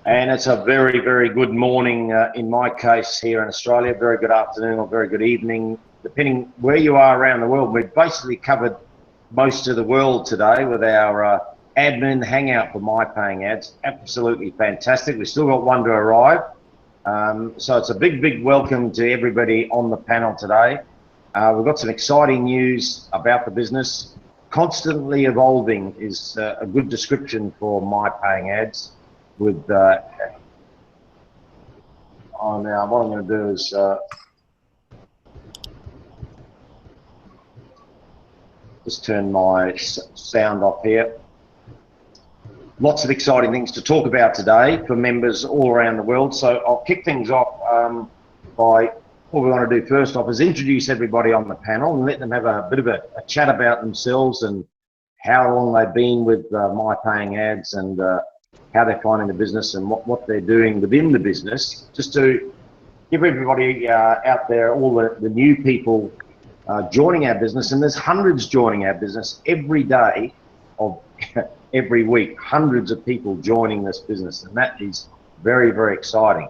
And it's a very, very good morning in my case here in Australia, very good afternoon or very good evening, depending where you are around the world. We've basically covered most of the world today with our admin hangout for My Paying Ads. Absolutely fantastic. We've still got one to arrive. So it's a big, big welcome to everybody on the panel today. We've got some exciting news about the business. Constantly evolving is a good description for My Paying Ads. With now what I'm going to do is just turn my sound off here. Lots of exciting things to talk about today for members all around the world. So I'll kick things off by what we want to do first off is introduce everybody on the panel and let them have a bit of a chat about themselves and how long they've been with My Paying Ads and how they're finding the business and what they're doing within the business, just to give everybody out there, all the new people joining our business. And there's hundreds joining our business every day of every week, hundreds of people joining this business, and that is very, very exciting.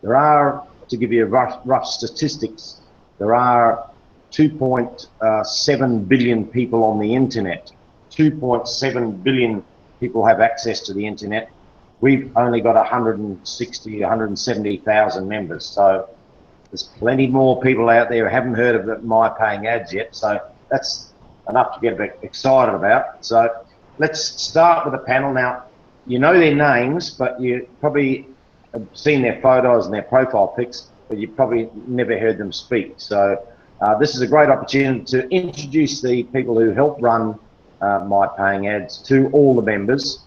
There are, to give you rough statistics, there are 2.7 billion people on the internet. 2.7 billion people have access to the internet. We've only got 160, 170,000 members. So there's plenty more people out there who haven't heard of My Paying Ads yet. So that's enough to get a bit excited about. So let's start with the panel. Now, you know their names, but you probably have seen their photos and their profile pics, but you've probably never heard them speak. So this is a great opportunity to introduce the people who help run My Paying Ads to all the members.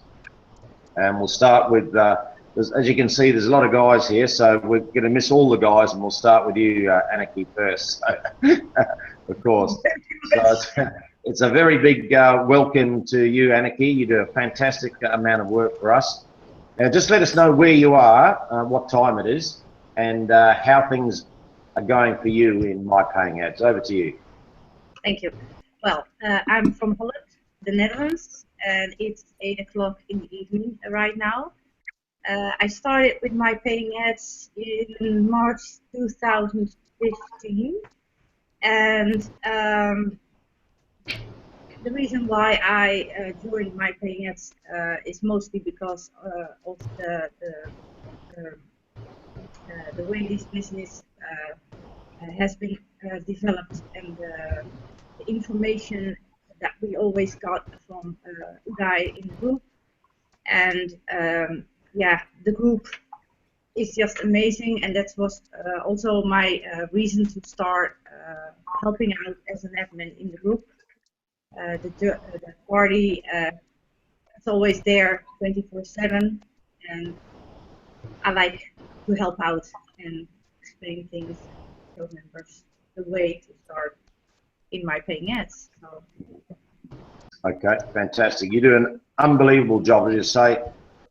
And we'll start with, as you can see, there's a lot of guys here, so we're going to miss all the guys, and we'll start with you, Anarchy, first, of course. So it's a very big welcome to you, Anarchy. You do a fantastic amount of work for us. Now, just let us know where you are, what time it is, and how things are going for you in My Paying Ads. Over to you. Thank you. Well, I'm from Holland, the Netherlands, and it's 8 o'clock in the evening right now. I started with My Paying Ads in March 2015, and the reason why I joined My Paying Ads is mostly because of the way this business has been developed and the information that we always got from Uday in the group, and yeah, the group is just amazing, and that was also my reason to start helping out as an admin in the group. The party is always there 24/7, and I like to help out and explain things to members the way to start in My Paying Ads. So. Okay, fantastic. You do an unbelievable job, as you say.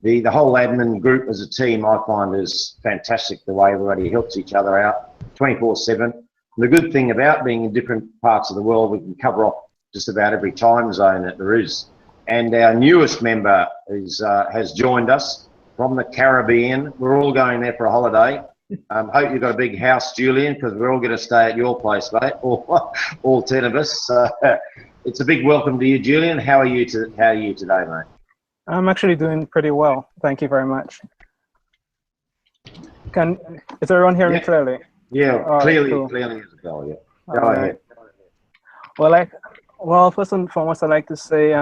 The whole admin group as a team, I find, is fantastic, the way everybody helps each other out 24/7. The good thing about being in different parts of the world, we can cover off just about every time zone that there is. And our newest member has joined us from the Caribbean. We're all going there for a holiday. Hope you've got a big house, Julian, because we're all going to stay at your place, mate. All 10 of us. It's a big welcome to you, Julian. How are you today, mate? I'm actually doing pretty well. Thank you very much. Is everyone hearing me clearly? Yeah, clearly as well. Yeah. Go ahead. Well, first and foremost, I'd like to say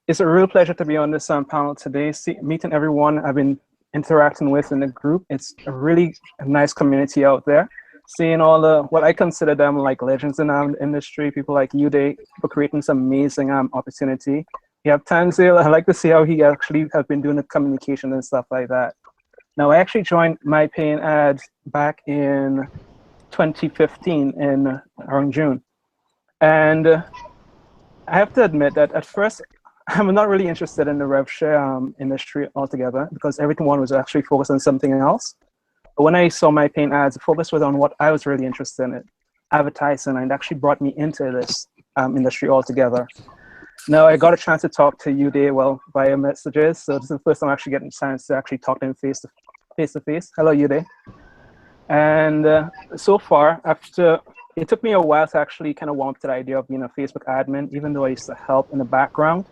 it's a real pleasure to be on this panel today. Meeting everyone I've been interacting with in the group. It's a really nice community out there. Seeing all what I consider them like legends in our industry, people like Uday for creating some amazing opportunity. You have Tanzil. I like to see how he actually has been doing the communication and stuff like that. Now, I actually joined My Paying Ads back in 2015 in around June. And I have to admit that at first, I'm not really interested in the rev share industry altogether because everyone was actually focused on something else. But when I saw My Paying Ads, the focus was on what I was really interested in, advertising, and it actually brought me into this industry altogether. No, I got a chance to talk to Uday, well, via messages. So this is the first time I'm actually getting a chance to actually talk to him face to face. Hello, Uday. And so far, after it took me a while to actually kind of warm up to the idea of being a Facebook admin, even though I used to help in the background.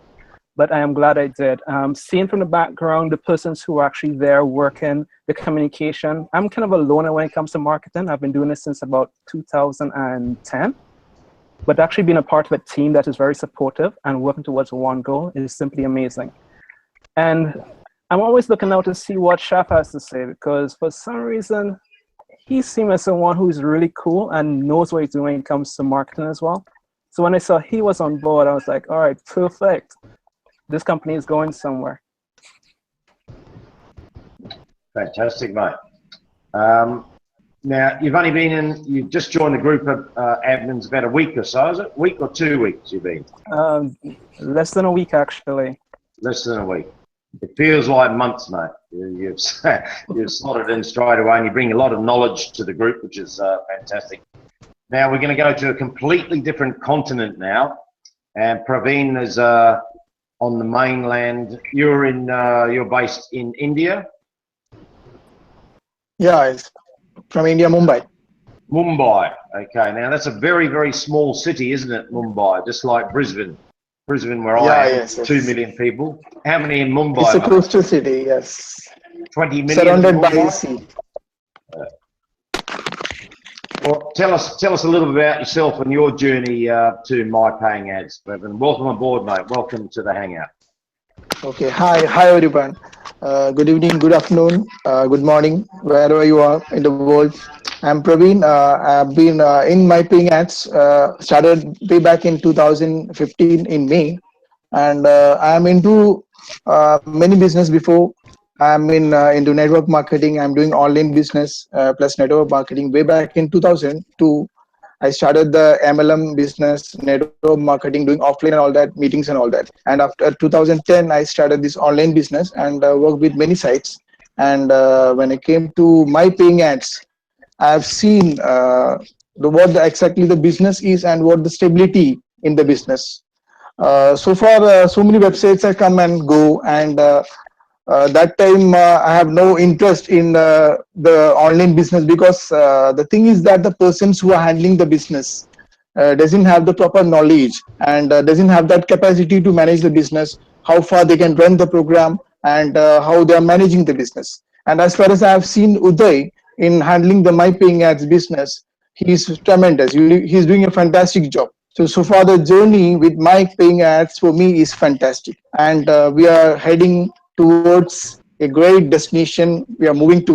But I am glad I did. Seeing from the background, the persons who are actually there working, the communication. I'm kind of a loner when it comes to marketing. I've been doing this since about 2010. But actually being a part of a team that is very supportive and working towards one goal is simply amazing. And I'm always looking out to see what Shaf has to say, because for some reason, he seems as someone who's really cool and knows what he's doing when it comes to marketing as well. So when I saw he was on board, I was like, all right, perfect. This company is going somewhere. Fantastic, mate. Now, you've just joined the group of admins about a week or so, is it? A week or 2 weeks you've been? Less than a week, actually. Less than a week. It feels like months, mate. You've slotted in straight away and you bring a lot of knowledge to the group, which is fantastic. Now, we're going to go to a completely different continent now. And Praveen is on the mainland. You're based in India? Yeah, it's from India, Mumbai. Mumbai. Okay, now that's a very, very small city, isn't it, Mumbai? Just like Brisbane. Brisbane, where I am, yes. 2 million people. How many in Mumbai? It's a coastal city, yes. 20 million. Surrounded by the sea. Well, tell us a little bit about yourself and your journey to My Paying Ads. Welcome aboard, mate. Welcome to the Hangout. Okay, hi everyone. Good evening, good afternoon, good morning, wherever you are in the world. I'm Praveen. I've been in My Paying Ads, started way back in 2015 in May, and I'm into many business before. I'm into network marketing. I'm doing online business plus network marketing. Way back in 2002, I started the MLM business, network marketing, doing offline and all that, meetings and all that. And after 2010, I started this online business and worked with many sites. And when it came to My Paying Ads, I've seen exactly the business is and what the stability in the business. So far, so many websites have come and go, and that time I have no interest in the online business, because the thing is that the persons who are handling the business doesn't have the proper knowledge and doesn't have that capacity to manage the business, how far they can run the program, and how they are managing the business. And as far as I have seen Uday in handling the My Paying Ads business, he's tremendous. He's doing a fantastic job. So far the journey with My Paying Ads for me is fantastic, and we are heading towards a great destination. We are moving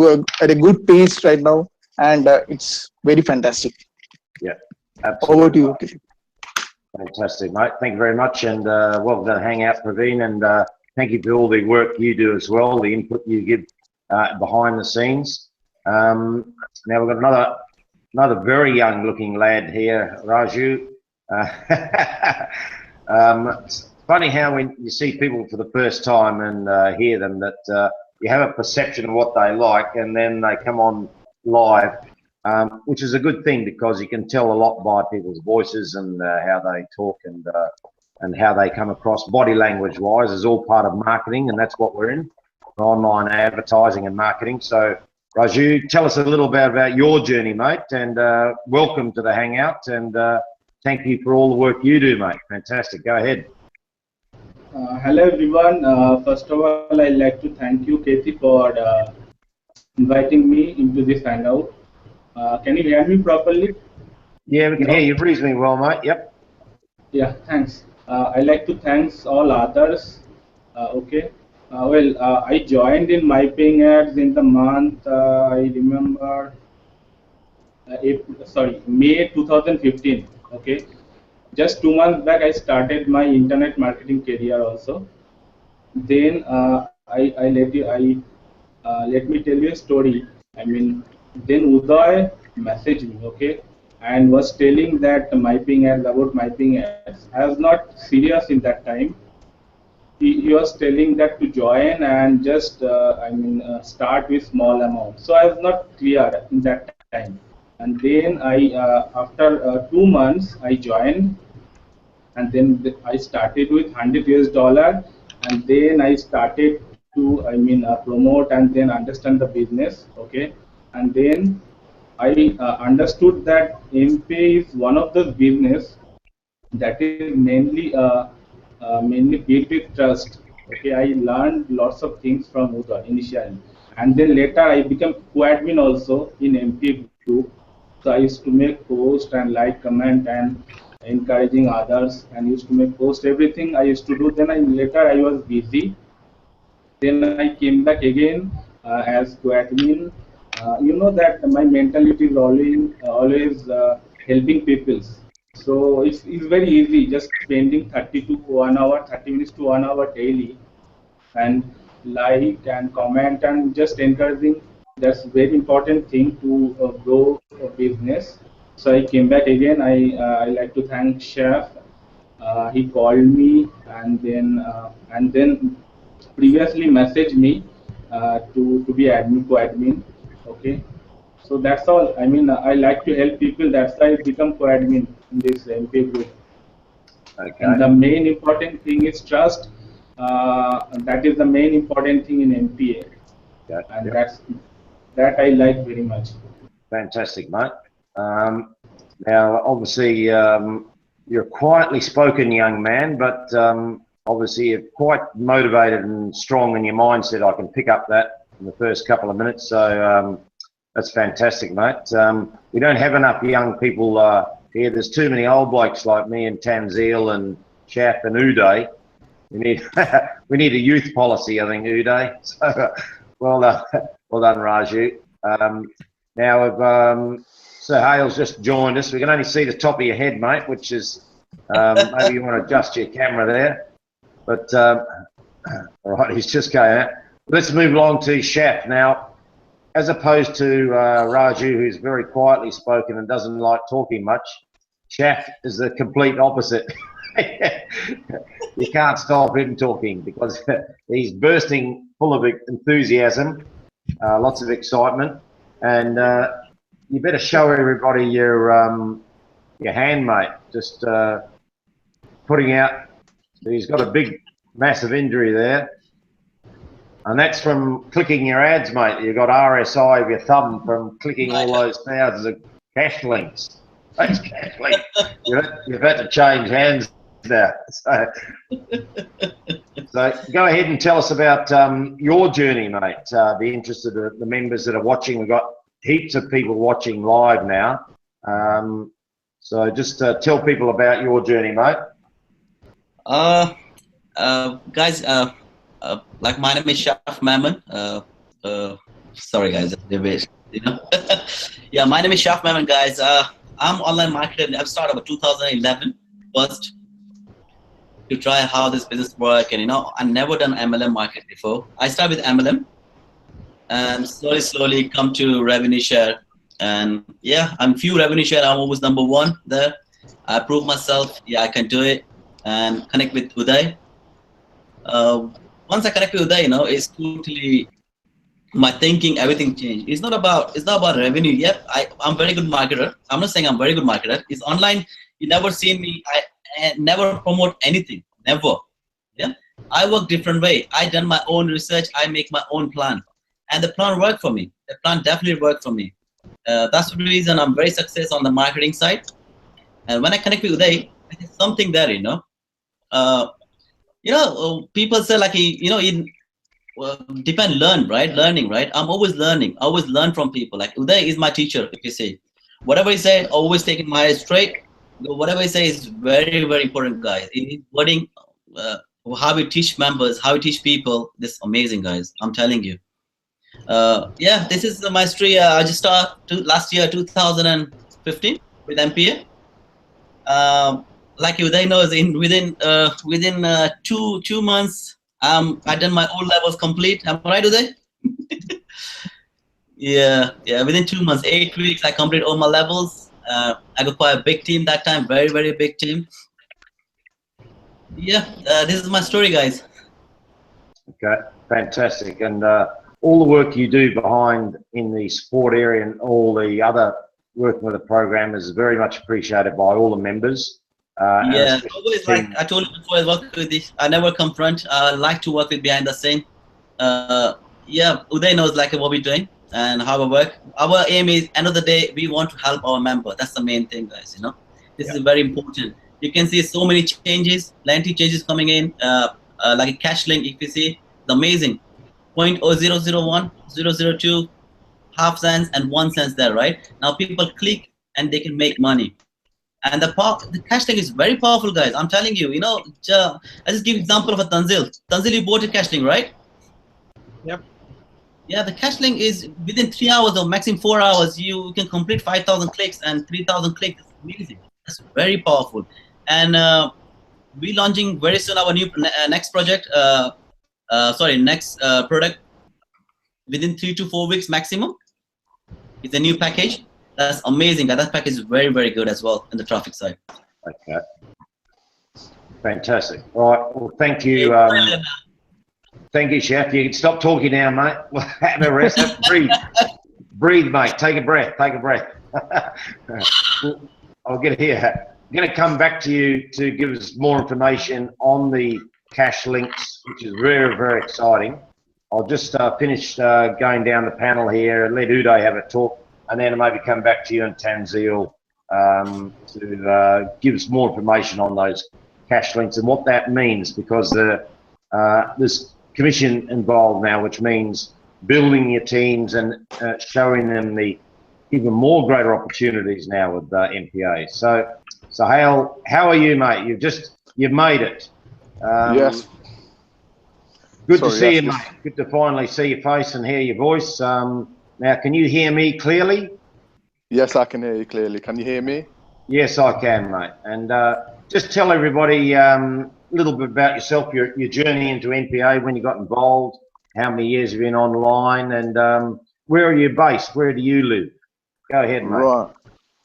at a good pace right now, and it's very fantastic. Yeah, absolutely. Over to you. Okay. Fantastic, mate. Thank you very much, and welcome to the Hangout, Praveen, and thank you for all the work you do as well, the input you give behind the scenes. Now we've got another very young-looking lad here, Raju. It's funny how when you see people for the first time and hear them, that you have a perception of what they like, and then they come on live, which is a good thing, because you can tell a lot by people's voices and how they talk and how they come across. Body language wise is all part of marketing, and that's what we're in, online advertising and marketing. So Raju, tell us a little bit about your journey, mate, and welcome to the Hangout, and thank you for all the work you do, mate. Fantastic. Go ahead. Hello, everyone. First of all, I'd like to thank you, Katie, for inviting me into this Hangout. Can you hear me properly? Yeah, we can hear you reasonably well, mate. Yep. Yeah, thanks. I'd like to thank all others. Okay. I joined in My Paying Ads in the month, I remember, May 2015. Okay. Just 2 months back, I started my internet marketing career also. Then let me tell you a story. I mean, then Uday messaged me, okay, and was telling that My Paying Ads, about My Paying Ads. I was not serious in that time. He was telling that to join and just start with small amount. So I was not clear in that time. And then after 2 months I joined, and then I started with $100 and then I started to promote and then understand the business. Okay, and then I understood that MPA is one of those business that is mainly built with trust. Okay, I learned lots of things from Uda initially, and then later I became co-admin also in MPA group. So I used to make post and like, comment, and encouraging others, and used to make post everything I used to do. Then later I was busy. Then I came back again as co-admin. You know that my mentality is always helping people. So it's very easy, just spending 30 to 1 hour, 30 minutes to 1 hour daily, and like and comment and just encouraging. That's very important thing to grow a business. So I came back again. I like to thank Chef. He called me and then previously messaged me to be admin co-admin. Okay, so that's all. I mean, I like to help people. That's why I become co-admin in this MPA group. Okay. And the main important thing is trust. That is the main important thing in MPA, and that I like very much. Fantastic, mate. Now, obviously, you're a quietly spoken young man, but obviously you're quite motivated and strong in your mindset. I can pick up that in the first couple of minutes. So that's fantastic, mate. We don't have enough young people here. There's too many old blokes like me and Tanzil and Shaf and Uday. We need we need a youth policy, I think, Uday. So well done, Raju. Now, if Sir Hale's just joined us, we can only see the top of your head, mate, which is maybe you want to adjust your camera there. But all right, he's just going out. Let's move along to Shaf now. As opposed to Raju, who's very quietly spoken and doesn't like talking much, Shaf is the complete opposite. You can't stop him talking because he's bursting full of enthusiasm, lots of excitement, and you better show everybody your hand, mate. Just putting out. So he's got a big, massive injury there. And that's from clicking your ads, mate. You've got RSI of your thumb from clicking all those thousands of cash links. Those cash links. You've had to change hands now. So go ahead and tell us about your journey, mate. Be interested in the members that are watching. We've got heaps of people watching live now. So just tell people about your journey, mate. Guys, like my name is Shaf Mammon. Sorry guys, you know. Yeah, my name is Shaf Mammon, guys. I'm online marketer. I've started about 2011 first to try how this business work, and you know, I've never done MLM market before. I started with MLM and slowly come to revenue share. And yeah, I'm few revenue share. I'm always number one there. I proved myself. Yeah, I can do it. And connect with Uday. Once I connect with Uday, you know, it's totally my thinking. Everything changed. It's not about revenue. Yep, I'm very good marketer. I'm not saying I'm very good marketer. It's online. You never see me. I never promote anything. Never. Yeah, I work different way. I done my own research. I make my own plan, and the plan worked for me. The plan definitely worked for me. That's the reason I'm very successful on the marketing side. And when I connect with Uday, there's something there, you know. People say like, learn, right? Learning, right? I'm always learning. I always learn from people. Like Uday is my teacher, if you say. Whatever he said, always taking my straight. Whatever he says is very, very important, guys. In his wording, how we teach members, how we teach people, this is amazing, guys. I'm telling you. Yeah, this is my story. I just started last year, 2015, with MPA. Like Uday knows, within 2 months, I done my all levels complete. Am I right, Uday? yeah. Within 2 months, 8 weeks, I complete all my levels. I got quite a big team that time, very, very big team. Yeah, this is my story, guys. Okay, fantastic. And all the work you do behind in the support area and all the other working with the program is very much appreciated by all the members. and Yeah, especially always like team. I told you before, I work with this. I never come front. I like to work with behind the scene. Yeah, Uday knows like what we're doing and how we work. Our aim is end of the day we want to help our member. That's the main thing, guys. You know, this is very important. You can see so many changes, plenty changes coming in. Like a cash link, if you see, it's amazing. 0.0001, 002, half cents and 1 cent there, right? Now people click and they can make money. And the cash link is very powerful, guys. I'm telling you. You know, I just give example of a Tanzil. Tanzil, you bought a cash link, right? Yep. Yeah, the cash link is within 3 hours or maximum 4 hours, you can complete 5,000 clicks and 3,000 clicks. That's amazing. That's very powerful. And we launching very soon our new next project. Next product within 3 to 4 weeks maximum. It's a new package. That's amazing. That package is very, very good as well in the traffic side. Okay. Fantastic. All right. Well, thank you. Thank you, Chef. You can stop talking now, mate. Have a rest. Breathe. Breathe, mate. Take a breath. Take a breath. I'll get here. I'm going to come back to you to give us more information on the cash links, which is very, very exciting. I'll just finish going down the panel here and let Uday have a talk, and then maybe come back to you and Tanzil to give us more information on those cash links and what that means, because there's commission involved now, which means building your teams and showing them the even more greater opportunities now with MPA. So how are you, mate? You've made it. Yes. Good to see you, mate. Good to finally see your face and hear your voice. Now, can you hear me clearly? Yes, I can hear you clearly. Can you hear me? Yes, I can, mate. And just tell everybody a little bit about yourself, your journey into NPA, when you got involved, how many years you've been online, and where are you based? Where do you live? Go ahead, mate. Right.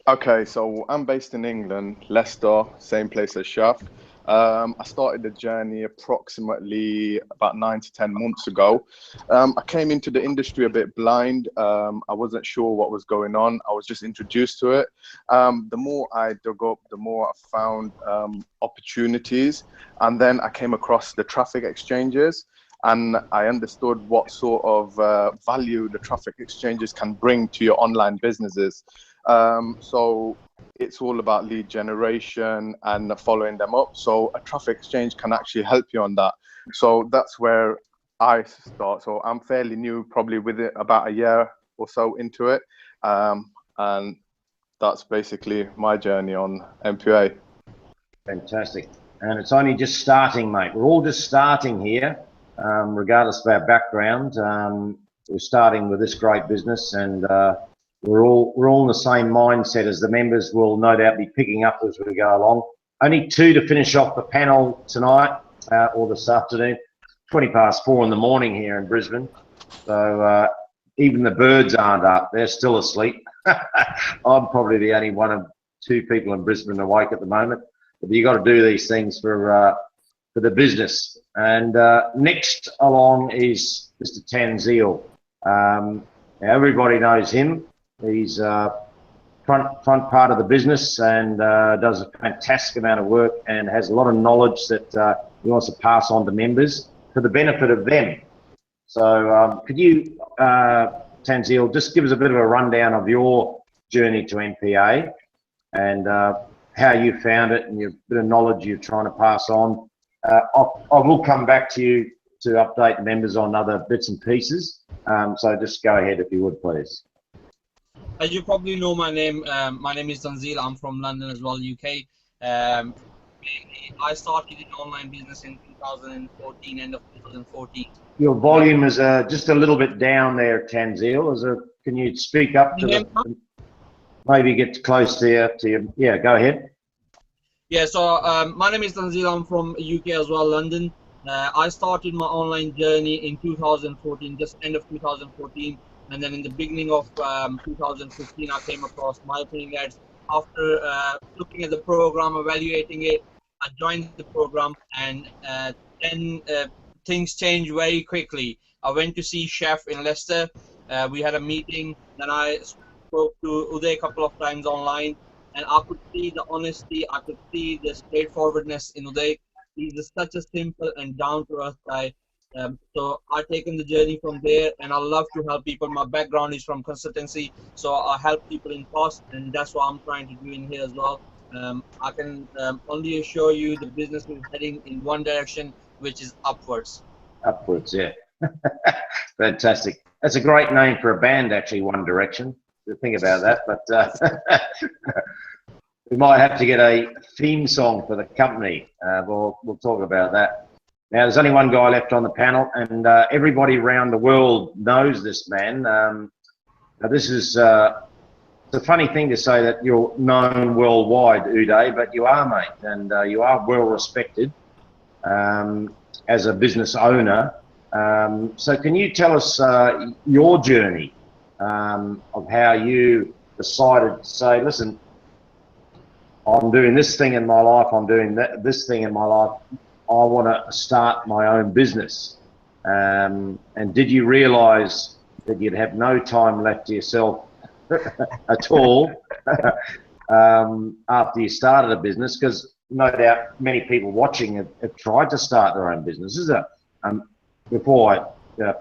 Okay, so I'm based in England, Leicester, same place as Shaf. I started the journey approximately about 9 to 10 months ago. I came into the industry a bit blind. I wasn't sure what was going on. I was just introduced to it. The more I dug up, the more I found opportunities. And then I came across the traffic exchanges, and I understood what sort of value the traffic exchanges can bring to your online businesses. So it's all about lead generation and following them up. So a traffic exchange can actually help you on that. So that's where I start. So I'm fairly new, probably with it about a year or so into it. And that's basically my journey on MPA. Fantastic. And it's only just starting, mate. We're all just starting here, regardless of our background. We're starting with this great business, and we're all in the same mindset as the members will no doubt be picking up as we go along. Only 2 to finish off the panel tonight or this afternoon. 4:20 in the morning here in Brisbane. So even the birds aren't up. They're still asleep. I'm probably the only one of 2 people in Brisbane awake at the moment. But you got to do these things for the business. And next along is Mr. Tanzil. Everybody knows him. He's front part of the business and does a fantastic amount of work and has a lot of knowledge that he wants to pass on to members for the benefit of them. So could you, Tanzil, just give us a bit of a rundown of your journey to NPA and how you found it and your bit of knowledge you're trying to pass on. I will come back to you to update members on other bits and pieces. So just go ahead if you would, please. As you probably know my name is Tanzil. I'm from London as well, UK. I started in online business in 2014, end of 2014. Your volume is just a little bit down there, Tanzil. Can you speak up to maybe get close there to you? Yeah, go ahead. Yeah, so my name is Tanzil. I'm from UK as well, London. I started my online journey in 2014, just end of 2014. And then in the beginning of 2015, I came across Marketing Ads. After looking at the program, evaluating it, I joined the program, and then things changed very quickly. I went to see Chef in Leicester. We had a meeting. Then I spoke to Uday a couple of times online, and I could see the honesty, I could see the straightforwardness in Uday. He's such a simple and down-to-earth guy. So I've taken the journey from there, and I love to help people. My background is from consultancy, so I help people in cost, and that's what I'm trying to do in here as well. I can only assure you the business is heading in one direction, which is upwards. Upwards, yeah. Fantastic. That's a great name for a band, actually, One Direction. Think about that, but we might have to get a theme song for the company. We'll talk about that. Now, there's only one guy left on the panel, and everybody around the world knows this man. Now this is it's a funny thing to say that you're known worldwide, Uday, but you are, mate, and you are well respected as a business owner. So can you tell us your journey of how you decided to say, listen, I'm doing this thing in my life, I'm doing this thing in my life, I want to start my own business. And did you realise that you'd have no time left to yourself at all after you started a business? Because no doubt many people watching have tried to start their own businesses. Before I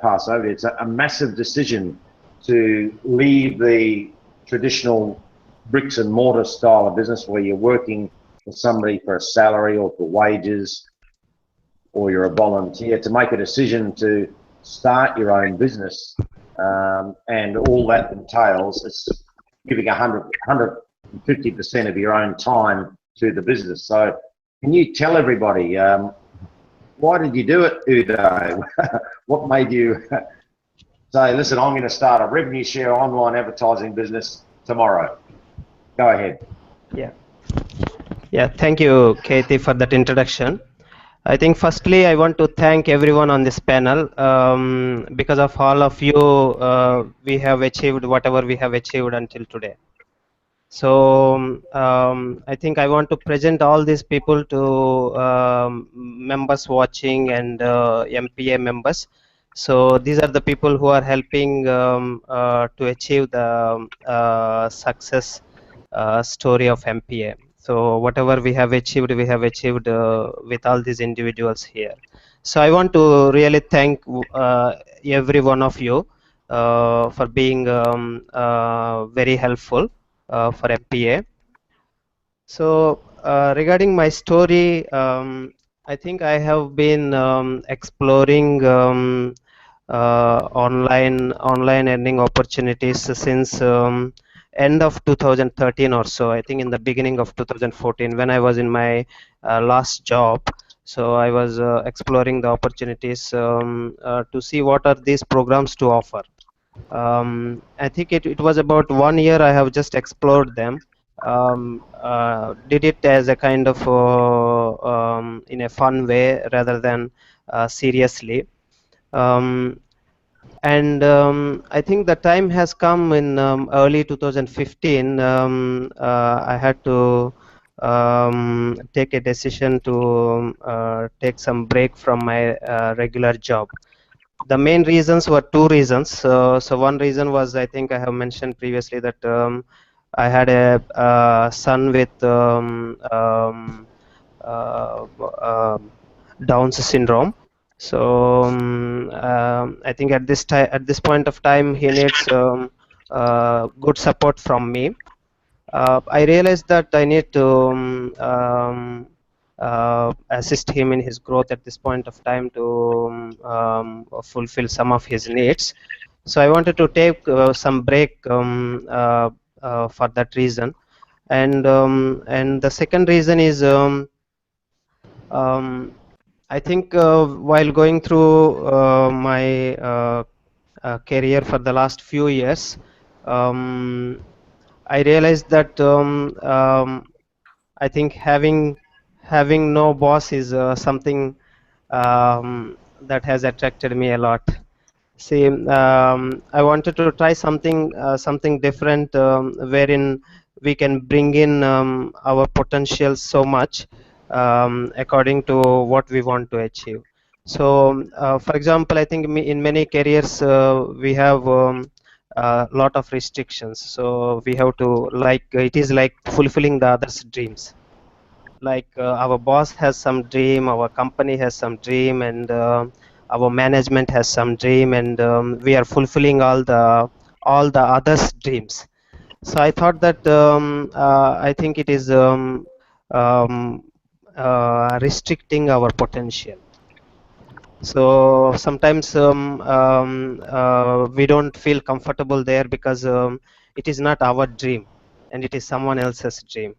pass over, it's a massive decision to leave the traditional bricks and mortar style of business where you're working for somebody for a salary or for wages, or you're a volunteer, to make a decision to start your own business, and all that entails is giving 150% of your own time to the business. So can you tell everybody, why did you do it, Uday? What made you say, listen, I'm going to start a revenue share online advertising business tomorrow? Go ahead. Yeah, thank you, Katie, for that introduction. I think firstly I want to thank everyone on this panel. Because of all of you, we have achieved whatever we have achieved until today. So I think I want to present all these people to members watching and MPA members. So these are the people who are helping to achieve the success story of MPA. So whatever we have achieved with all these individuals here. So I want to really thank every one of you for being very helpful for MPA. So regarding my story, I think I have been exploring online earning opportunities since end of 2013 or so. I think in the beginning of 2014, when I was in my last job. So I was exploring the opportunities to see what are these programs to offer. I think it was about 1 year I have just explored them. Did it as a kind of in a fun way rather than seriously. And I think the time has come in early 2015. I had to take a decision to take some break from my regular job. The main reasons were two reasons. So one reason was, I think I have mentioned previously, that I had a son with Down's syndrome. So I think at this point of time, he needs good support from me. I realized that I need to assist him in his growth at this point of time to fulfill some of his needs. So I wanted to take some break for that reason. And the second reason is I think while going through my career for the last few years, I realized that I think having no boss is something that has attracted me a lot. See, I wanted to try something different, wherein we can bring in our potential so much according to what we want to achieve. So, for example, I think in many careers we have a lot of restrictions. So we have to, like, it is like fulfilling the others' dreams. Like our boss has some dream, our company has some dream, and our management has some dream, and we are fulfilling all the others' dreams. So I thought that I think it is um, restricting our potential. So sometimes we don't feel comfortable there because it is not our dream and it is someone else's dream.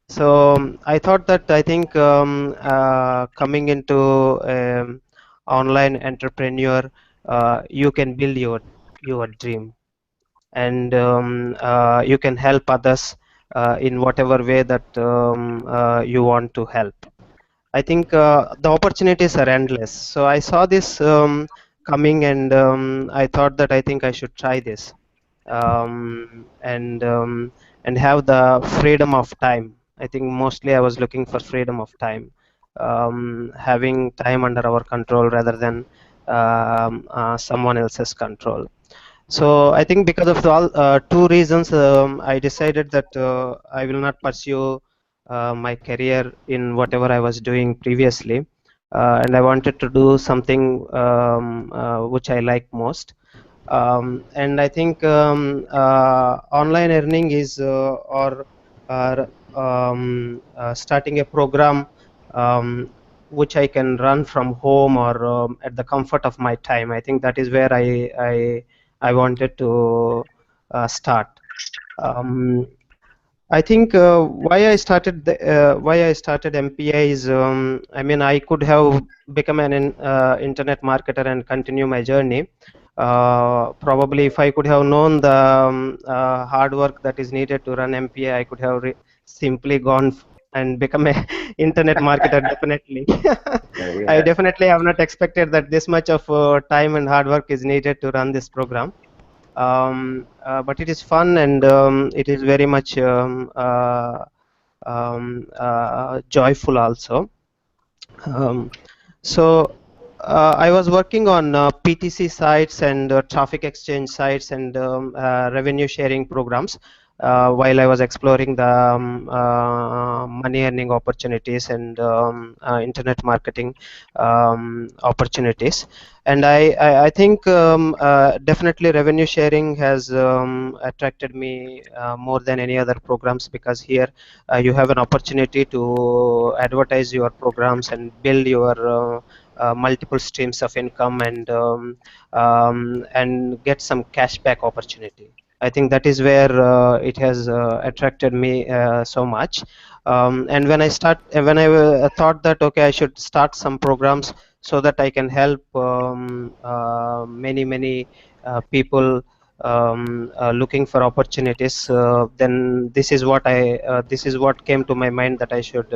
So I thought that I think coming into online entrepreneur, you can build your dream, and you can help others in whatever way that you want to help. I think the opportunities are endless. So I saw this coming, and I thought that I think I should try this, and have the freedom of time. I think mostly I was looking for freedom of time, having time under our control rather than someone else's control. So I think because of all two reasons, I decided that I will not pursue my career in whatever I was doing previously, and I wanted to do something which I like most. And I think online earning is or starting a program which I can run from home or at the comfort of my time. I think that is where I wanted to start. Um, I think why I started MPI is I mean, I could have become an internet marketer and continue my journey. Probably if I could have known the hard work that is needed to run MPI, I could have simply gone and become a internet marketer. Definitely. I definitely have not expected that this much of time and hard work is needed to run this program. But it is fun, and it is very much joyful also. So I was working on PTC sites and traffic exchange sites and revenue sharing programs while I was exploring the money earning opportunities and internet marketing opportunities. And I think definitely revenue sharing has attracted me more than any other programs, because here you have an opportunity to advertise your programs and build your multiple streams of income, and get some cashback opportunity. I think that is where it has attracted me so much. And when I thought that okay, I should start some programs so that I can help many people looking for opportunities, then this is what came to my mind, that I should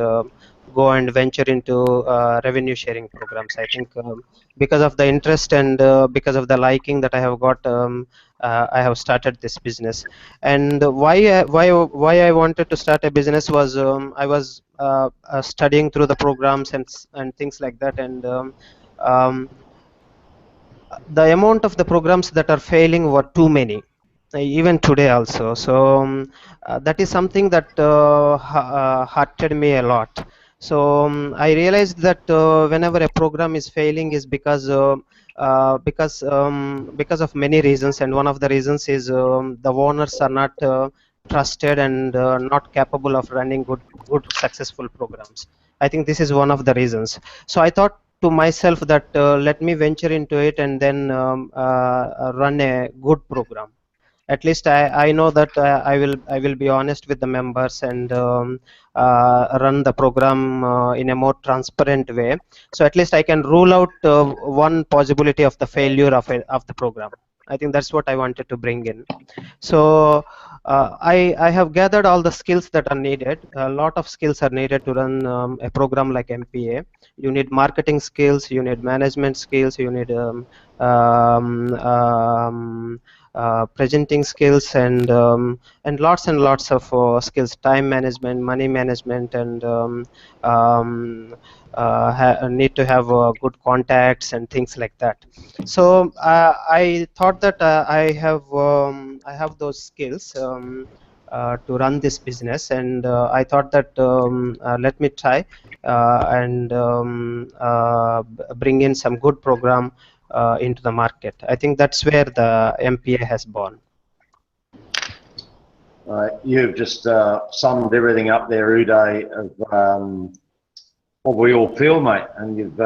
go and venture into revenue sharing programs. I think because of the interest and because of the liking that I have got, I have started this business. And why I wanted to start a business was I was studying through the programs and things like that, and um, the amount of the programs that are failing were too many, even today also. So that is something that hurted me a lot. So I realized that whenever a program is failing is because of many reasons, and one of the reasons is the owners are not trusted and not capable of running good successful programs. I think this is one of the reasons. So I thought to myself that let me venture into it and then run a good program. At least I know that I will be honest with the members and run the program in a more transparent way. So at least I can rule out one possibility of the failure of the program. I think that's what I wanted to bring in. So I have gathered all the skills that are needed. A lot of skills are needed to run a program like MPA. You need marketing skills, you need management skills, you need presenting skills, and lots and lots of skills, time management, money management, and need to have good contacts and things like that. So I thought that I have those skills to run this business, and I thought that let me try and bring in some good program into the market. I think that's where the MPA has born. You've just summed everything up there, Uday, of what we all feel, mate, and you've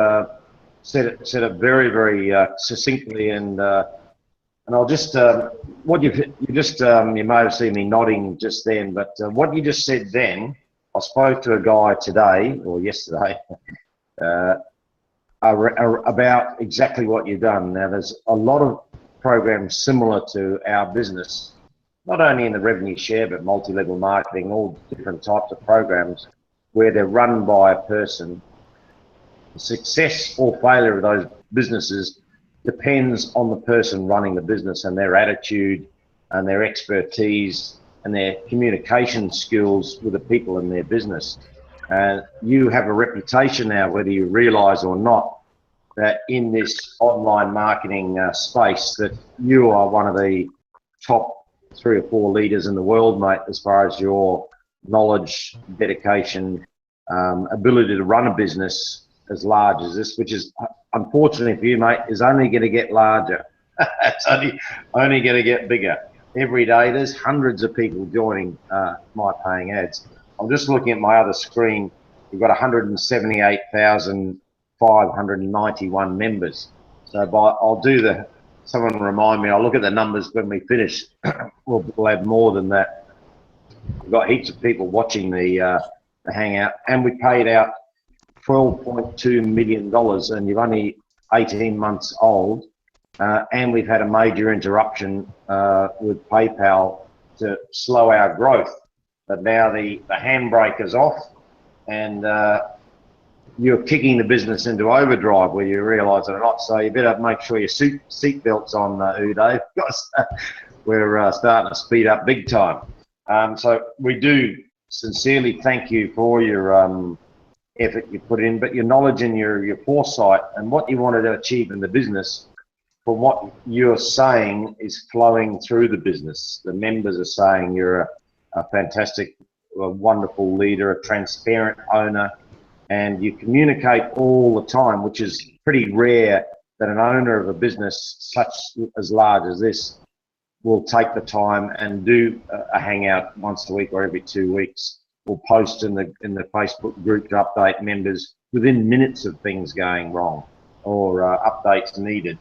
said it very, very succinctly. And I'll just what you may have seen me nodding just then, but what you just said then, I spoke to a guy today or yesterday about exactly what you've done. Now, there's a lot of programs similar to our business, not only in the revenue share, but multi-level marketing, all different types of programs where they're run by a person. The success or failure of those businesses depends on the person running the business and their attitude and their expertise and their communication skills with the people in their business. And you have a reputation now, whether you realize or not, that in this online marketing space, that you are one of the top 3 or 4 leaders in the world, mate, as far as your knowledge, dedication, ability to run a business as large as this, which is, unfortunately for you, mate, is only going to get larger. It's only going to get bigger. Every day there's hundreds of people joining my paying ads. I'm just looking at my other screen. We've got 178,591 members. So I'll do the, someone remind me, I'll look at the numbers when we finish. We'll have more than that. We've got heaps of people watching the Hangout, and we paid out $12.2 million, and you're only 18 months old, and we've had a major interruption with PayPal to slow our growth. But now the handbrake is off, and you're kicking the business into overdrive where you realise it or not. So you better make sure your seatbelt's on, Uday, because we're starting to speed up big time. So we do sincerely thank you for your effort you put in, but your knowledge and your foresight and what you wanted to achieve in the business, from what you're saying, is flowing through the business. The members are saying you're a fantastic, a wonderful leader, a transparent owner, and you communicate all the time, which is pretty rare that an owner of a business such as large as this will take the time and do a hangout once a week or every 2 weeks. We'll post in the Facebook group to update members within minutes of things going wrong or updates needed.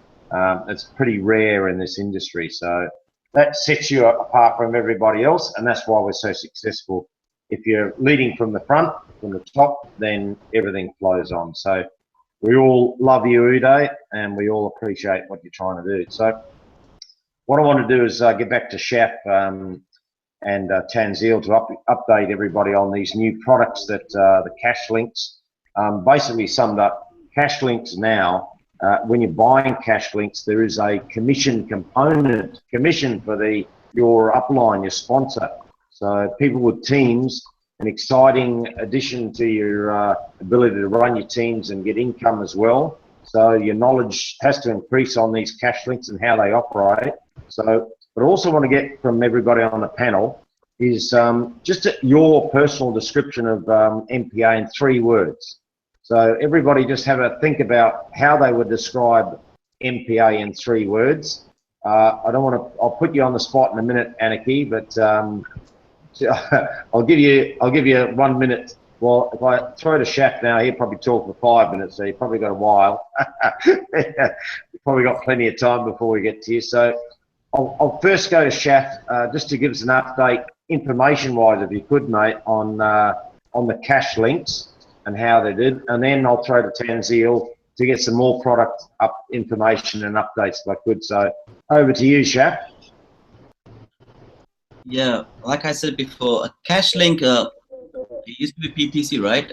It's pretty rare in this industry, so that sets you apart from everybody else, and that's why we're so successful. If you're leading from the front, from the top, then everything flows on. So we all love you, Uday, and we all appreciate what you're trying to do. So what I want to do is get back to Shaf and Tanzil to update everybody on these new products that the cash links. Basically summed up, cash links now, when you're buying cash links, there is a commission component, commission for your upline, your sponsor. So people with teams, an exciting addition to your ability to run your teams and get income as well. So your knowledge has to increase on these cash links and how they operate. So, but I also want to get from everybody on the panel is just your personal description of MPA in 3 words. So everybody just have a think about how they would describe MPA in 3 words. I don't want to, I'll put you on the spot in a minute, Anarchy, but I'll give you 1 minute. Well, if I throw to Shaf now, he'll probably talk for 5 minutes, so you've probably got a while. You've probably got plenty of time before we get to you. So I'll first go to Shaf just to give us an update, information-wise, if you could, mate, on the cash links and how they did, and then I'll throw to Tanzil to get some more product information and updates if I could. So over to you, Shaf. Yeah, like I said before, a cash link, it used to be PPC, right?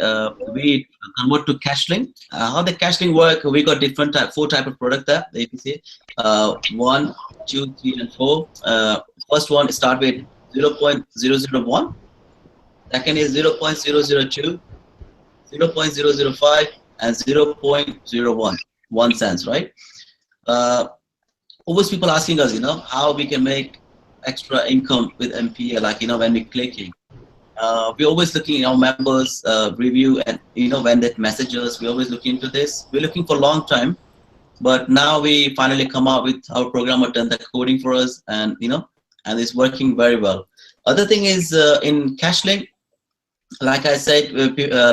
We convert to CashLink. How the CashLink work? We got different four type of product there. The APC, 1, 2, 3, and 4. First one start with 0.001. Second is 0.002, 0.005, and 0.01. 1 cents, right? Always people asking us, how we can make extra income with MPA, like, when we're clicking. We're always looking at our members review, and when they message us, we always look into this. We're looking for a long time, but now we finally come out with our programmer done the coding for us, and and it's working very well. Other thing is in CashLink, like I said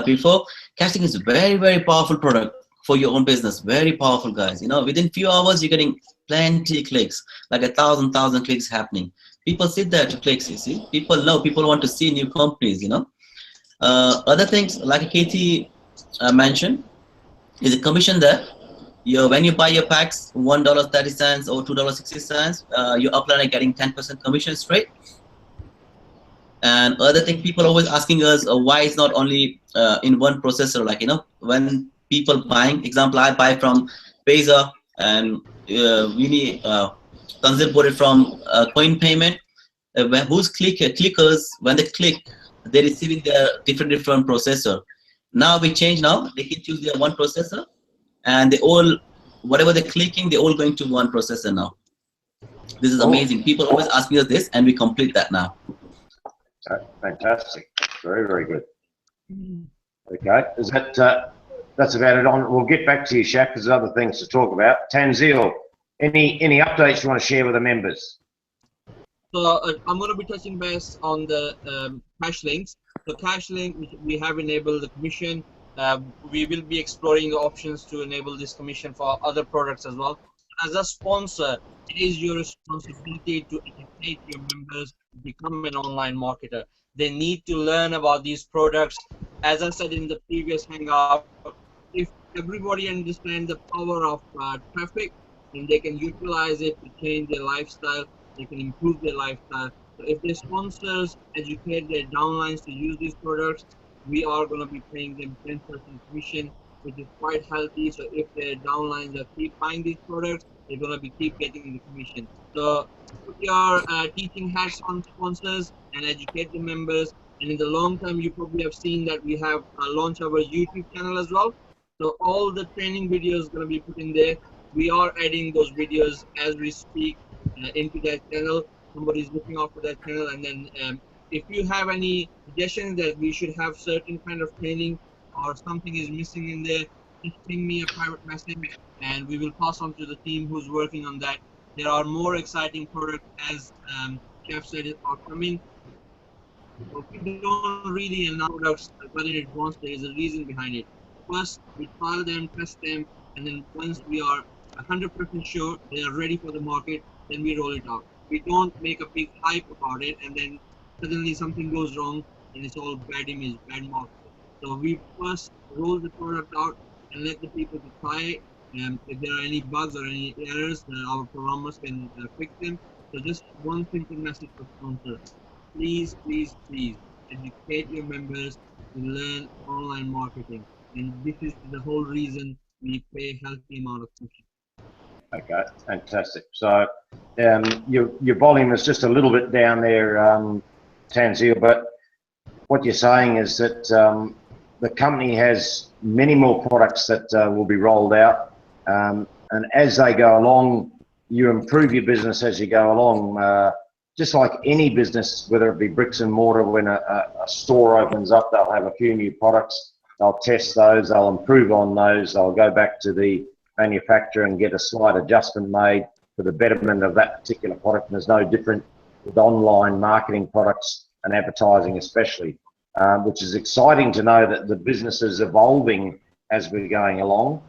before, CashLink is a very, very powerful product for your own business. Very powerful, guys. Within few hours you're getting plenty clicks, like 1,000 clicks happening. People sit there to click, you see. People want to see new companies, Other things, like Katie mentioned, is a commission there. When you buy your packs, $1.30 or $2.60, you're upline and getting 10% commission straight. And other thing, people always asking us why it's not only in one processor. Like, when people buying, example, I buy from Payza, and Winnie Tanzil bought it from Coin Payment. Whose clickers, when they click, they're receiving their different processor. Now we change. Now they can choose their one processor, and they all, whatever they're clicking, they're all going to one processor now. This is amazing. People always asking us this, and we complete that now. Fantastic. Very, very good. Okay. Is that that's about it on? We'll get back to you, Shaq. There's other things to talk about. Tanzil, any updates you want to share with the members? So I'm going to be touching base on the cash links. So cash link, we have enabled the commission. We will be exploring the options to enable this commission for other products as well. As a sponsor, it is your responsibility to educate your members to become an online marketer. They need to learn about these products. As I said in the previous Hangout, if everybody understands the power of traffic, then they can utilize it to change their lifestyle. They can improve their lifestyle. So if the sponsors educate their downlines to use these products, we are going to be paying them 10% commission, which is quite healthy. So if their downlines are keep buying these products, they're going to be keep getting the commission. So put your teaching hats on, sponsors, and educate the members. And in the long term, you probably have seen that we have launched our YouTube channel as well. So all the training videos going to be put in there. We are adding those videos as we speak into that channel. Somebody's looking after that channel. And then if you have any suggestions that we should have certain kind of training or something is missing in there, just ping me a private message and we will pass on to the team who's working on that. There are more exciting products, as Chef said, are coming. So we don't really announce products well in advance. There is a reason behind it. First, we trial them, test them, and then once we are 100% sure they are ready for the market, then we roll it out. We don't make a big hype about it, and then suddenly something goes wrong, and it's all bad image, bad marketing. So we first roll the product out and let the people to try it. If there are any bugs or any errors, our programmers can fix them. So just one simple message for sponsors: please, please, please educate your members to learn online marketing, and this is the whole reason we pay a healthy amount of commission. Okay, fantastic. So your volume is just a little bit down there, Tanzil, but what you're saying is that the company has many more products that will be rolled out, and as they go along, you improve your business as you go along. Just like any business, whether it be bricks and mortar, when a store opens up, they'll have a few new products. They'll test those, they'll improve on those, they'll go back to the manufacturer and get a slight adjustment made for the betterment of that particular product. And there's no different with online marketing products and advertising especially, which is exciting to know that the business is evolving as we're going along.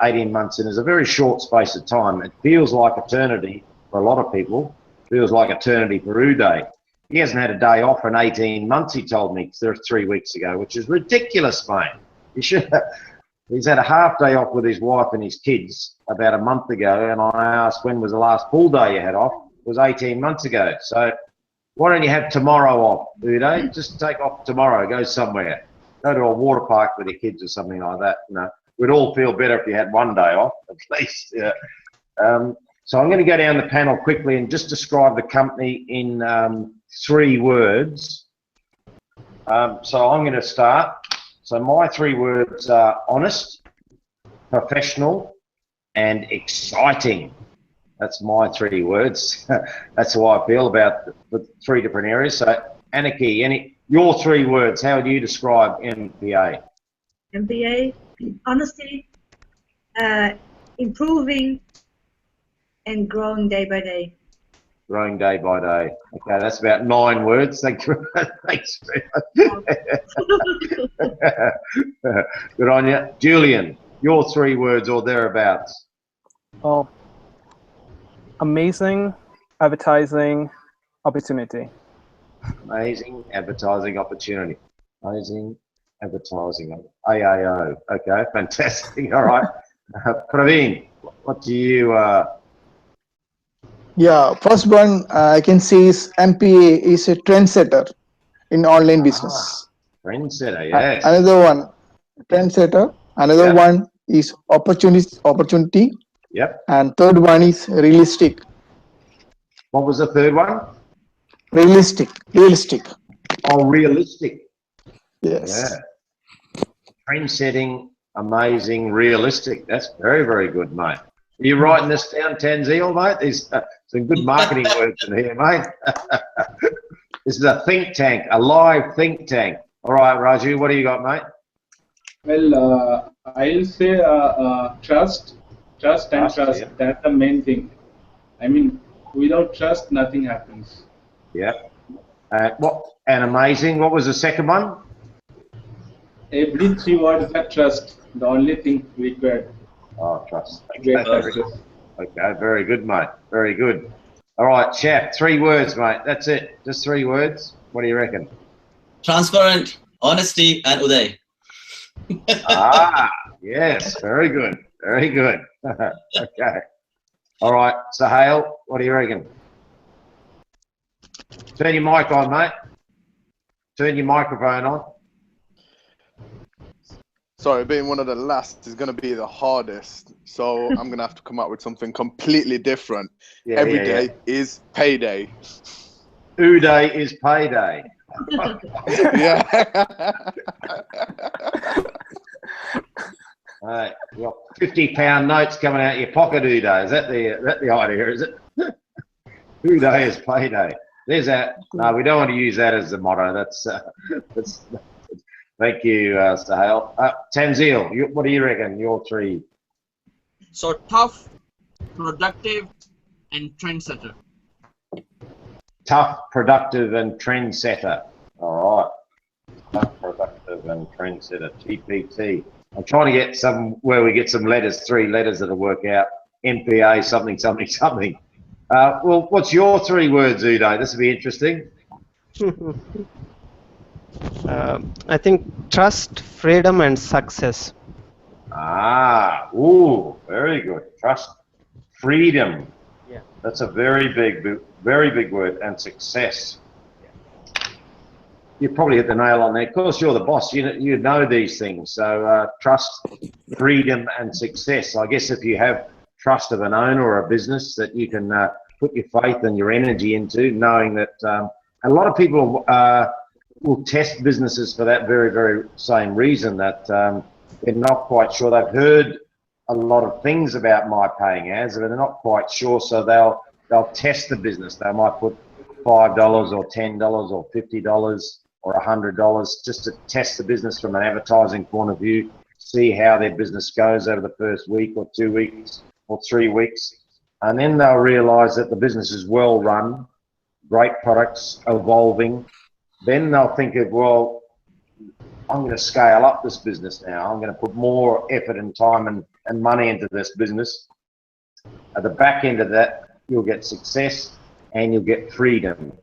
18 months in is a very short space of time. It feels like eternity for a lot of people. It feels like eternity for Uday. He hasn't had a day off in 18 months, he told me 3 weeks ago, which is ridiculous, mate. He should have. He's had a half day off with his wife and his kids about a month ago, and I asked when was the last full day you had off. It was 18 months ago. So Why don't you have tomorrow off, Uday? Just take off tomorrow, go somewhere. Go to a water park with your kids or something like that. You know, we'd all feel better if you had one day off, at least. Yeah. So I'm going to go down the panel quickly and just describe the company in 3 words. So I'm going to start. So my 3 words are honest, professional, and exciting. That's my 3 words. That's how I feel about the 3 different areas. So Aniki, your 3 words, how would you describe MPA? MPA, honesty, improving, and growing day by day. Growing day by day. Okay, that's about 9 words. Thanks very much. Good on you. Julian, your 3 words or thereabouts. Oh, amazing advertising opportunity. Amazing advertising opportunity. Amazing advertising. AAO. Okay, fantastic. All right. Praveen, what do you... Yeah, first one I can say is MPA is a trendsetter in online business. Trendsetter, yes. Another one, trendsetter. Another one is opportunity. Yep. And third one is realistic. What was the third one? Realistic. Oh, realistic. Yes. Yeah. Trend-setting, amazing, realistic. That's very, very good, mate. Are you writing this down, Tanzil, mate? There's some good marketing words in here, mate. This is a think tank, a live think tank. All right, Raju, what do you got, mate? Well, I'll say trust. Yeah. That's the main thing. I mean, without trust, nothing happens. Yeah. And amazing. What was the second one? Every 3 words are trust. The only thing required. Oh, trust. Okay, very good, mate. Very good. All right, Chef, 3 words, mate. That's it. Just 3 words. What do you reckon? Transparent, honesty, and Uday. Yes. Very good. Very good. Okay. All right, Sahil, what do you reckon? Turn your mic on, mate. Turn your microphone on. Sorry, being one of the last is going to be the hardest. So I'm going to have to come up with something completely different. Every day is payday. Uday is payday. Yeah. Right, you got £50 notes coming out of your pocket, Uday. Is that the idea, is it? Uday is payday. There's that. No, we don't want to use that as the motto. That's thank you, Sahil. Tanzil, what do you reckon? Your 3. So tough, productive, and trendsetter. Tough, productive, and trendsetter. All right. Tough, productive, and trendsetter. TPT. I'm trying to get where we get some letters, 3 letters that'll work out. MPA, something, something, something. Well, what's your 3 words, Uday? This will be interesting. I think trust, freedom, and success. Very good. Trust, freedom. Yeah. That's a very big word, and success. You probably hit the nail on there. Of course, you're the boss. You know these things. So trust, freedom, and success. I guess if you have trust of an owner or a business that you can put your faith and your energy into, knowing that a lot of people will test businesses for that very, very same reason, that they're not quite sure. They've heard a lot of things about My Paying Ads, but they're not quite sure, so they'll test the business. They might put $5 or $10 or $50 or $100 just to test the business from an advertising point of view, see how their business goes over the first week or 2 weeks or 3 weeks, and then they'll realise that the business is well run, great products, evolving. Then they'll think of, well, I'm going to scale up this business now. I'm going to put more effort and time and money into this business. At the back end of that, you'll get success and you'll get freedom,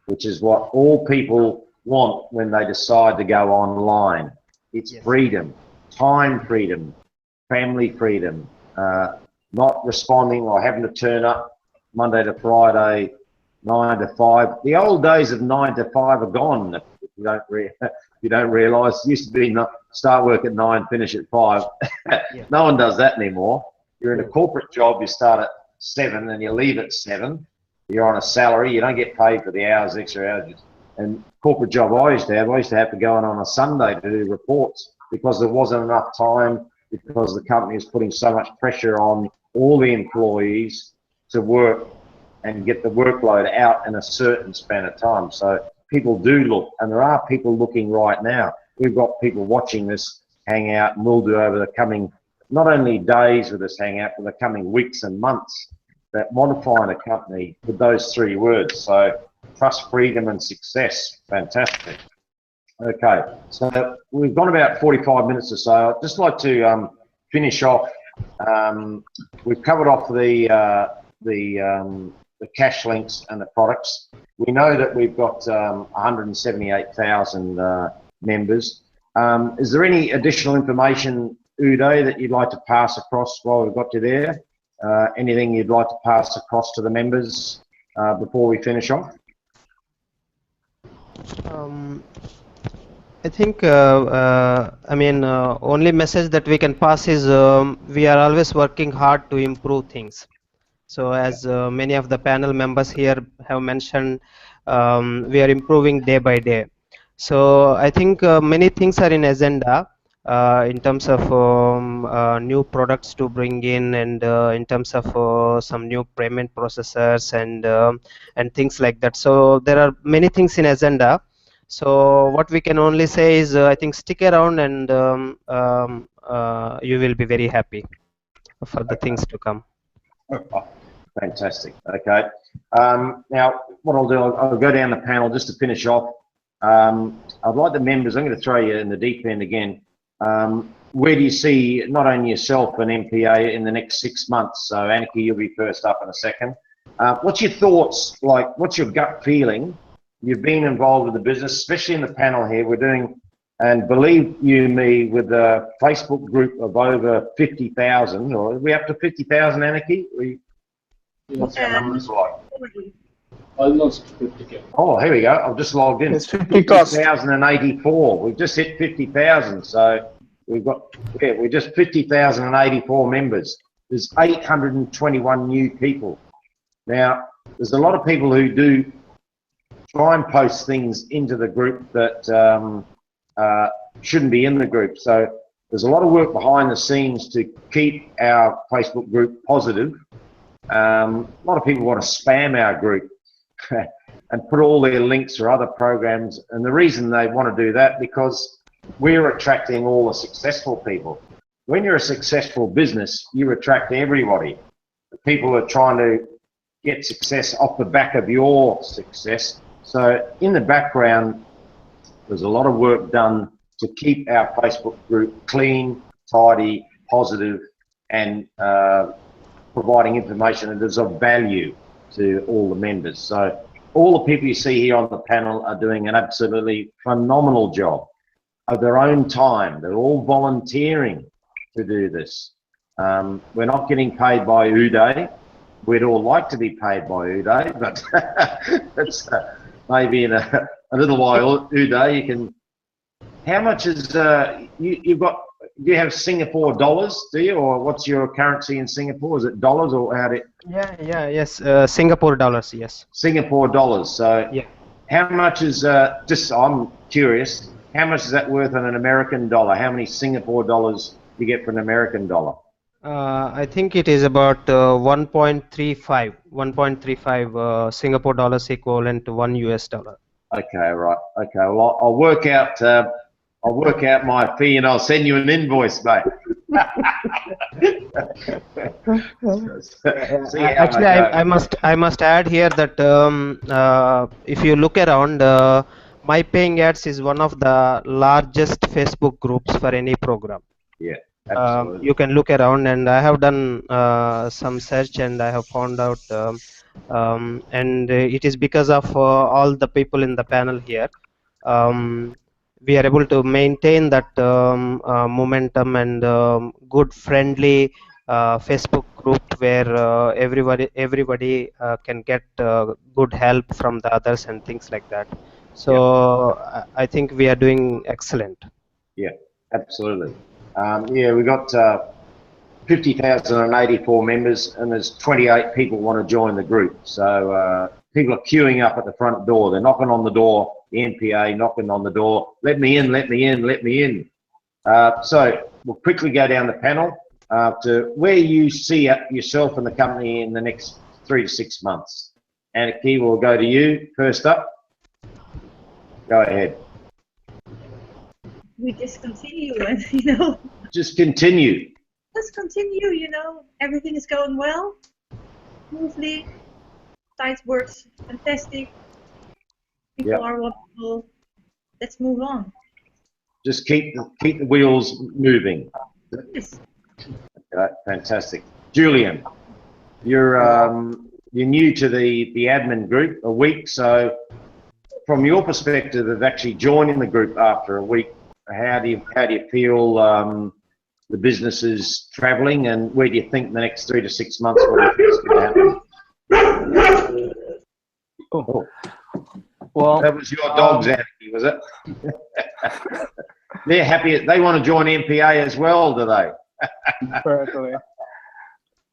which is what all people want when they decide to go online. It's freedom, time freedom, family freedom, not responding or having to turn up Monday to Friday, 9 to 5. The old days of 9 to 5 are gone. If you don't realise, it used to be start work at 9, finish at 5. Yeah. No one does that anymore. You're in a corporate job. You start at 7 and you leave at 7. You're on a salary. You don't get paid for the extra hours. And corporate job I used to have to go in on a Sunday to do reports because there wasn't enough time, because the company is putting so much pressure on all the employees to work and get the workload out in a certain span of time. So people do look, and there are people looking right now. We've got people watching this Hangout, and we'll do over the coming, not only days with this Hangout, but the coming weeks and months, that want to find a company with those 3 words. So trust, freedom, and success. Fantastic. Okay, so we've gone about 45 minutes or so. I'd just like to finish off. We've covered off the cash links and the products. We know that we've got 178,000 members. Is there any additional information, Uday, that you'd like to pass across while we've got you there? Anything you'd like to pass across to the members before we finish off? I think, only message that we can pass is we are always working hard to improve things. So as many of the panel members here have mentioned, we are improving day by day. So I think many things are in agenda in terms of new products to bring in, and in terms of some new payment processors and things like that. So there are many things in agenda. So what we can only say is I think stick around, and you will be very happy for the things to come. Fantastic. Okay. Now, what I'll do, I'll go down the panel just to finish off. I'd like the members, I'm going to throw you in the deep end again. Where do you see not only yourself and MPA in the next 6 months? So, Annika, you'll be first up in a second. What's your thoughts, like, what's your gut feeling? You've been involved with the business, especially in the panel here. We're doing, and believe you me, with a Facebook group of over 50,000, or are we up to 50,000, Annika? What's our numbers like? Almost 50K. Oh, here we go. I've just logged in. It's 50,084. We've just hit 50,000. So we've got, yeah, we're just 50,084 members. There's 821 new people. Now, there's a lot of people who do try and post things into the group that shouldn't be in the group. So there's a lot of work behind the scenes to keep our Facebook group positive. A lot of people want to spam our group and put all their links or other programs, and the reason they want to do that, because we're attracting all the successful people. When you're a successful business, you attract everybody. The people are trying to get success off the back of your success. So in the background, there's a lot of work done to keep our Facebook group clean, tidy, positive, and providing information that is of value to all the members. So all the people you see here on the panel are doing an absolutely phenomenal job of their own time. They're all volunteering to do this. We're not getting paid by Uday. We'd all like to be paid by Uday, but that's maybe in a little while. Uday, you can. How much is you've got? Do you have Singapore dollars? Do you, or what's your currency in Singapore? Is it dollars or how do? Yes, Singapore dollars. Yes. Singapore dollars. So yeah. How much is just? I'm curious. How much is that worth in an American dollar? How many Singapore dollars do you get for an American dollar? I think it is about 1.35 Singapore dollars equivalent to $1 US. Okay, right. Okay, well, I'll work out. I'll work out my fee and I'll send you an invoice, mate. Actually, I must add here that if you look around, My Paying Ads is one of the largest Facebook groups for any program. Yeah. Absolutely. You can look around, and I have done some search, and I have found out, and it is because of all the people in the panel here. We are able to maintain that momentum and good, friendly Facebook group where everybody can get good help from the others and things like that. So I think we are doing excellent. Yeah, absolutely. Yeah, we got 50,084 members, and there's 28 people want to join the group. So people are queuing up at the front door. They're knocking on the door, the NPA knocking on the door. Let me in, let me in, let me in. So we'll quickly go down the panel to where you see yourself and the company in the next 3 to 6 months. Aniki, we'll go to you first up. Go ahead. We just continue and, you know. Just continue. Let's continue, you know. Everything is going well, smoothly. Site works fantastic. People are wonderful. Let's move on. Just keep the wheels moving. Yes. Okay, fantastic. Julian, you're new to the admin group a week, so from your perspective of actually joining the group after a week, how do you feel the business is traveling, and where do you think the next 3 to 6 months what do you think is going to happen? Oh. Well, that was your dog's Anarchy, was it? They're happy. They want to join MPA as well, do they? Certainly.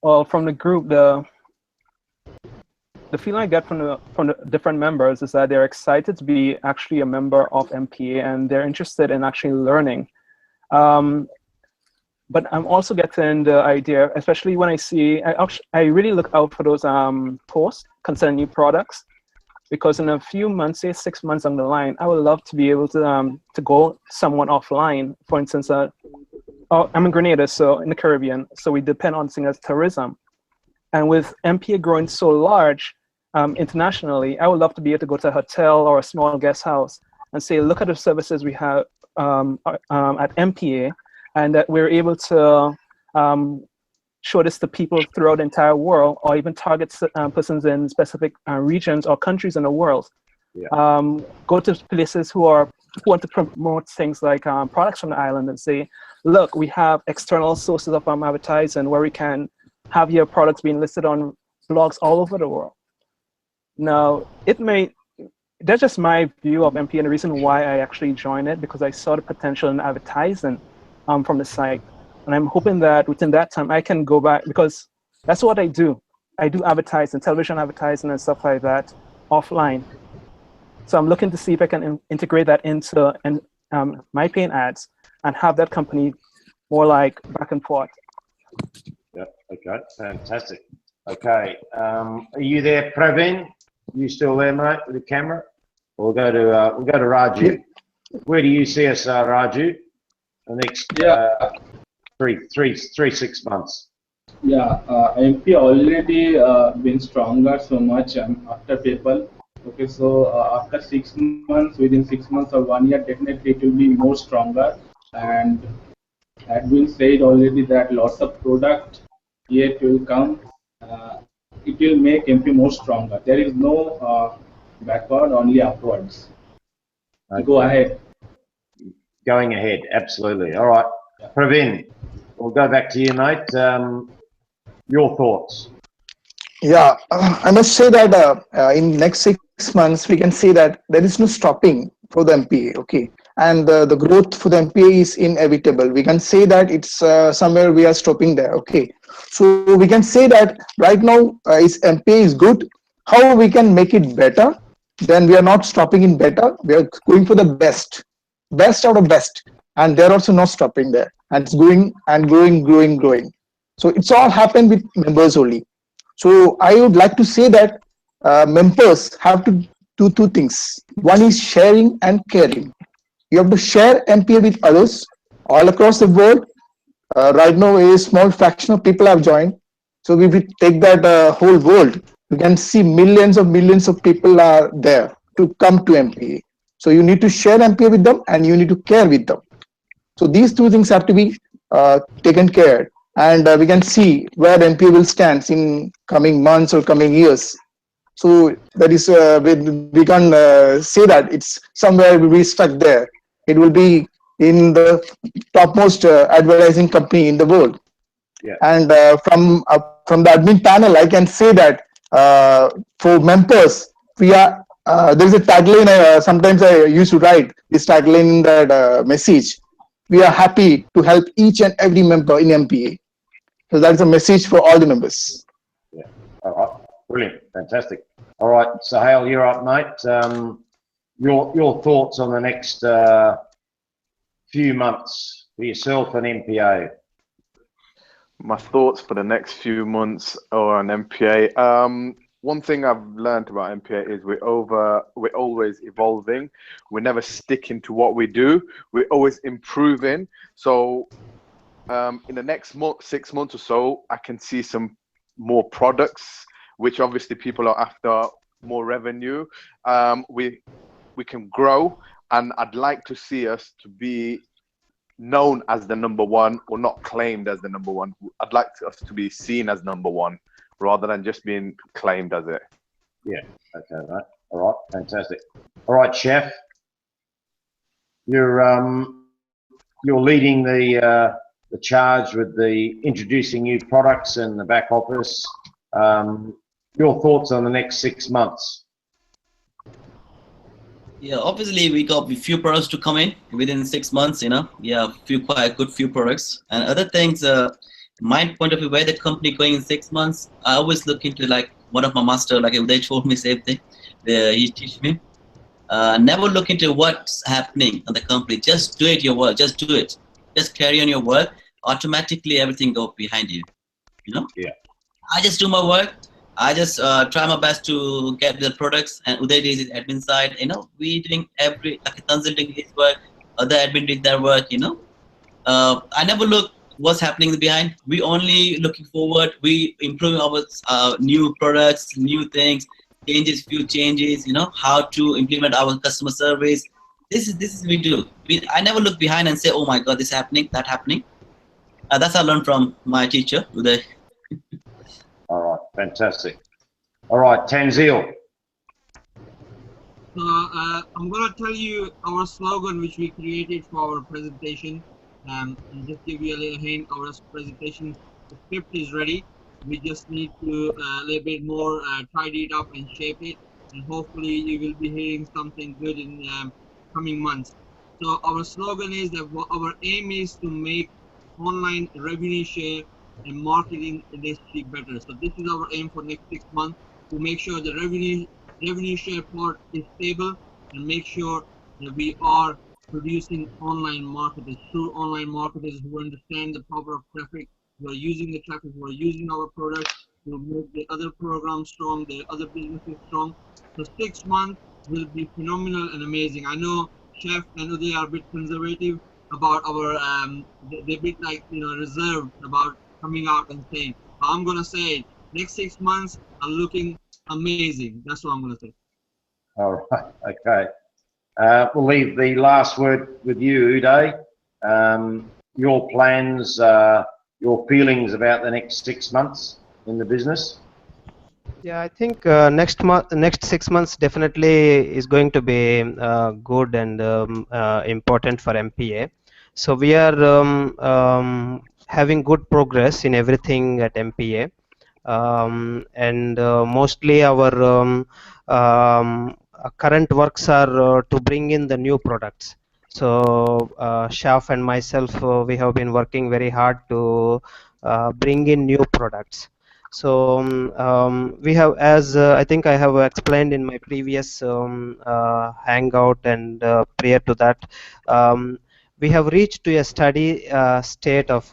Well, from the group, the feeling I get from the different members is that they're excited to be actually a member of MPA, and they're interested in actually learning. But I'm also getting the idea, especially when I really look out for those posts concerning new products, because in a few months, say 6 months down the line, I would love to be able to go someone offline. For instance, I'm in Grenada, so in the Caribbean, so we depend on things as tourism. And with MPA growing so large internationally, I would love to be able to go to a hotel or a small guest house and say, look at the services we have at MPA, and that we're able to show this to people throughout the entire world, or even target persons in specific regions or countries in the world. Yeah. Go to places who want to promote things like products from the island and say, look, we have external sources of advertising where we can have your products being listed on blogs all over the world. Now, that's just my view of MPA, and the reason why I actually joined it, because I saw the potential in advertising from the site. And I'm hoping that within that time, I can go back, because that's what I do. I do advertising, television advertising and stuff like that offline. So I'm looking to see if I can integrate that into my paying ads and have that company more like back and forth. Yeah, okay, fantastic. Okay, are you there, Praveen? You still there, mate, with the camera? We'll go to Raju. Where do you see us, Raju? The next 6 months. Yeah, MP already been stronger so much after PayPal. Okay, so after 6 months, within 6 months or 1 year, definitely it will be more stronger. And had been said already that lots of product yet will come. It will make MP more stronger. There is no backward, only upwards. Okay. Go ahead. Going ahead, absolutely. All right, Praveen, we'll go back to you, mate. Your thoughts? Yeah, I must say that in next 6 months, we can say that there is no stopping for the MPA, okay? And the growth for the MPA is inevitable. We can say that it's somewhere we are stopping there, okay? So we can say that right now MPA is good. How we can make it better? Then we are not stopping in better. We are going for the best out of best. And they're also not stopping there. And it's going and growing. So it's all happened with members only. So I would like to say that members have to do two things. One is sharing and caring. You have to share MPA with others all across the world. Right now, a small fraction of people have joined. So if we take that whole world, you can see millions of people are there to come to MPA. So you need to share MPA with them and you need to care with them. So these two things have to be taken care. And we can see where MPA will stand in coming months or coming years. So that is, we can say that it's somewhere will be stuck there. It will be in the topmost advertising company in the world. Yeah. And from the admin panel, I can say that for members, we are there is a tagline. Sometimes I used to write this tagline in that message. We are happy to help each and every member in MPA. So that's a message for all the members. Yeah. All right. Brilliant. Fantastic. All right. So Hale, you're up, mate. Your thoughts on the next few months for yourself and MPA? My thoughts for the next few months on MPA. One thing I've learned about MPA is we're always evolving. We're never sticking to what we do. We're always improving. So in the next 6 months or so, I can see some more products, which obviously people are after, more revenue. We can grow, and I'd like to see us to be known as the number one, or not claimed as the number one. I'd like us to be seen as number one rather than just being claimed as it. Yeah. Okay, mate. All right. Fantastic. All right, Chef. You're leading the charge with the introducing new products and the back office. Your thoughts on the next 6 months? Yeah, obviously we got a few products to come in within 6 months, you know. Yeah, quite good few products. And other things, my point of view, where the company going in 6 months, I always look into, like, one of my master, like they told me same thing. He teach me. Never look into what's happening in the company. Just do it your work. Just do it. Just carry on your work. Automatically everything go behind you. You know? Yeah. I just do my work. I just try my best to get the products, and Uday is his admin side. You know, we doing like consulting his work, other admin doing their work. You know, I never look what's happening behind. We only looking forward. We improving our new products, new things, few changes. You know, how to implement our customer service. This is we do. I never look behind and say, oh my God, this happening, that happening. That's I learned from my teacher Uday. All right, fantastic. All right, Tanzil. So I'm gonna tell you our slogan which we created for our presentation. And just give you a little hint. Our presentation script is ready. We just need to a little bit more tidy it up and shape it, and hopefully you will be hearing something good in coming months. So our slogan is that our aim is to make online revenue share and marketing industry better. So this is our aim for next 6 months, to make sure the revenue share part is stable, and make sure that we are producing online marketers, true online marketers who understand the power of traffic, who are using the traffic, who are using our products to make the other programs strong, the other businesses strong. So 6 months will be phenomenal and amazing. I know Chef and Uday are a bit conservative about our they're a bit, like, you know, reserved about coming out and saying. I'm gonna say next 6 months are looking amazing. That's what I'm gonna say. All right, okay. We'll leave the last word with you, Uday. Your plans, your feelings about the next 6 months in the business. Yeah, I think next 6 months definitely is going to be good and important for MPA. So we are having good progress in everything at MPA, and mostly our current works are to bring in the new products. So Shaf and myself, we have been working very hard to bring in new products. So we have, as I think I have explained in my previous Hangout, and prior to that, we have reached to a steady state of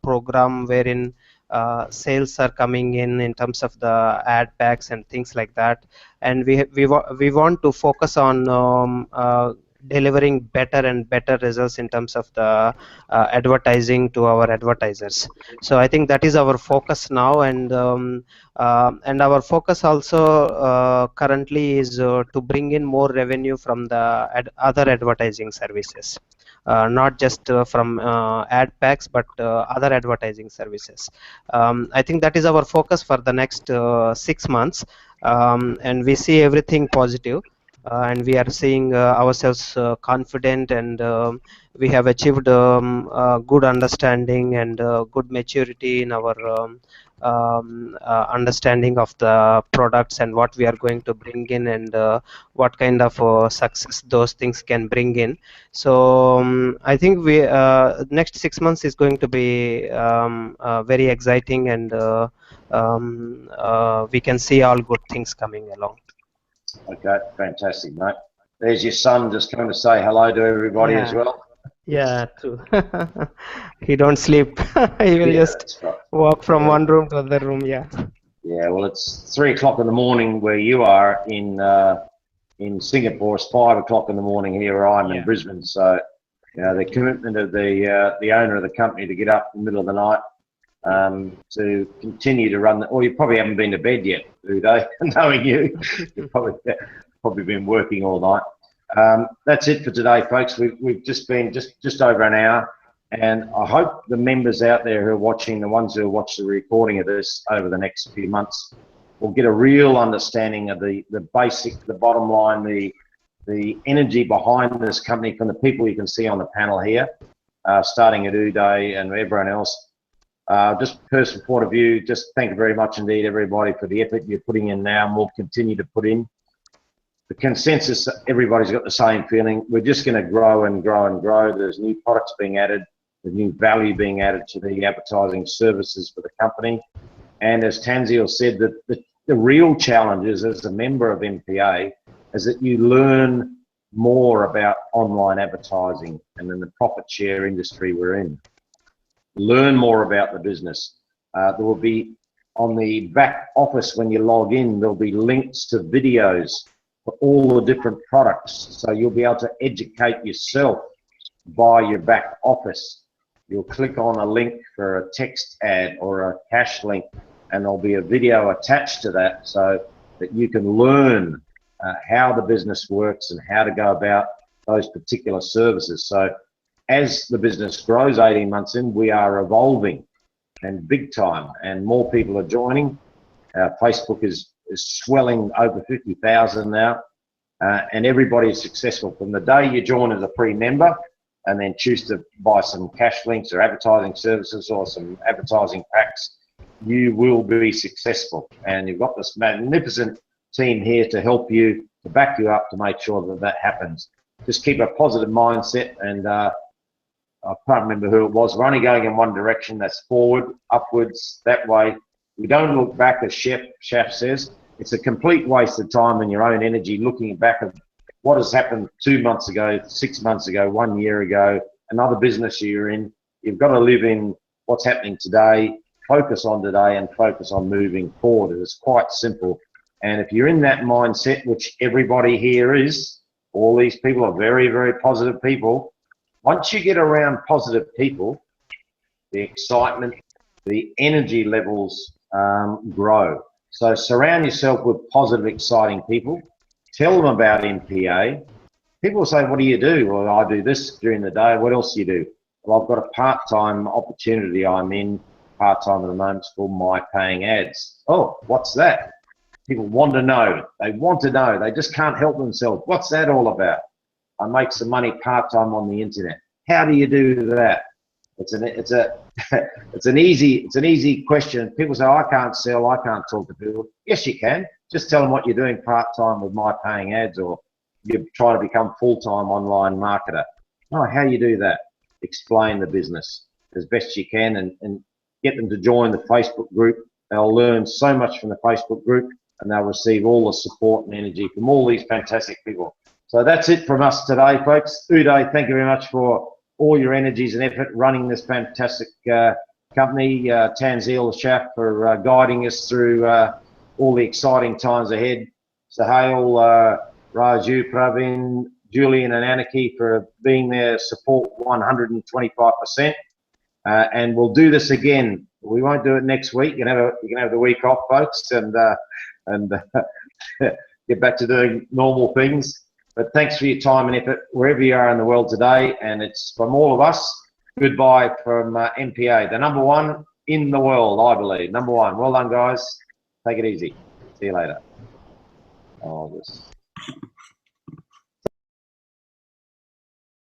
program wherein sales are coming in terms of the ad packs and things like that, and we want to focus on delivering better and better results in terms of the advertising to our advertisers. So I think that is our focus now, and our focus also currently is to bring in more revenue from the other advertising services. Not just from ad packs, but other advertising services. I think that is our focus for the next 6 months, and we see everything positive. and we are seeing ourselves confident, and we have achieved good understanding and good maturity in our understanding of the products and what we are going to bring in, and what kind of success those things can bring in. So I think we next 6 months is going to be very exciting, and we can see all good things coming along. Okay, fantastic, mate. There's your son just coming to say hello to everybody as well. Yeah, true. He don't sleep. He will just That's right. walk from one room to other room. Yeah. Yeah, well, it's 3 o'clock in the morning where you are in Singapore. It's 5 o'clock in the morning here where I'm in Brisbane. So, you know, the commitment of the owner of the company to get up in the middle of the night to continue to run. Well, you probably haven't been to bed yet, Uday, knowing you. You've probably been working all night. That's it for today, folks. We've just been just over an hour. And I hope the members out there who are watching, the ones who watch the recording of this over the next few months, will get a real understanding of the basic, the bottom line, the energy behind this company from the people you can see on the panel here, starting at Uday and everyone else. Just personal point of view, just thank you very much indeed, everybody, for the effort you're putting in now and will continue to put in. The consensus, everybody's got the same feeling. We're just going to grow and grow and grow. There's new products being added. The new value being added to the advertising services for the company. And as Tanzil said, the real challenge is, as a member of MPA, is that you learn more about online advertising and in the profit share industry we're in. Learn more about the business. There will be, on the back office when you log in, there'll be links to videos for all the different products. So you'll be able to educate yourself by your back office. You'll click on a link for a text ad or a cash link, and there'll be a video attached to that so that you can learn how the business works and how to go about those particular services. So as the business grows 18 months in, we are evolving and big time, and more people are joining. Facebook is swelling over 50,000 now, and everybody is successful. From the day you join as a free member, and then choose to buy some cash links or advertising services or some advertising packs, you will be successful. And you've got this magnificent team here to help you, to back you up, to make sure that that happens. Just keep a positive mindset, and I can't remember who it was. We're only going in one direction, that's forward, upwards, that way. We don't look back, as Shaf says. It's a complete waste of time and your own energy looking back at what has happened 2 months ago, 6 months ago, 1 year ago, another business you're in. You've got to live in what's happening today, focus on today, and focus on moving forward. It's quite simple. And if you're in that mindset, which everybody here is, all these people are very, very positive people. Once you get around positive people, the excitement, the energy levels grow. So surround yourself with positive, exciting people. Tell them about MPA. People say, what do you do? Well, I do this during the day. What else do you do? Well, I've got a part-time opportunity I'm in, part-time at the moment. It's called My Paying Ads. Oh, what's that? People want to know. They want to know. They just can't help themselves. What's that all about? I make some money part-time on the internet. How do you do that? It's an easy question. People say, I can't sell, I can't talk to people. Yes, you can. Just tell them what you're doing part-time with My Paying Ads, or you're trying to become full-time online marketer. Oh, how you do that? Explain the business as best you can, and get them to join the Facebook group. They'll learn so much from the Facebook group, and they'll receive all the support and energy from all these fantastic people. So that's it from us today, folks. Uday, thank you very much for all your energies and effort running this fantastic company. Tanzil Shaf for guiding us through all the exciting times ahead. Sahil, Raju, Pravin, Julian and Anarchy for being there, support 125%. And we'll do this again. We won't do it next week. You can have the week off, folks, and get back to doing normal things. But thanks for your time and effort wherever you are in the world today. And it's from all of us, goodbye from MPA, the #1 in the world, I believe. #1. Well done, guys. Take it easy. See you later. Oh, this.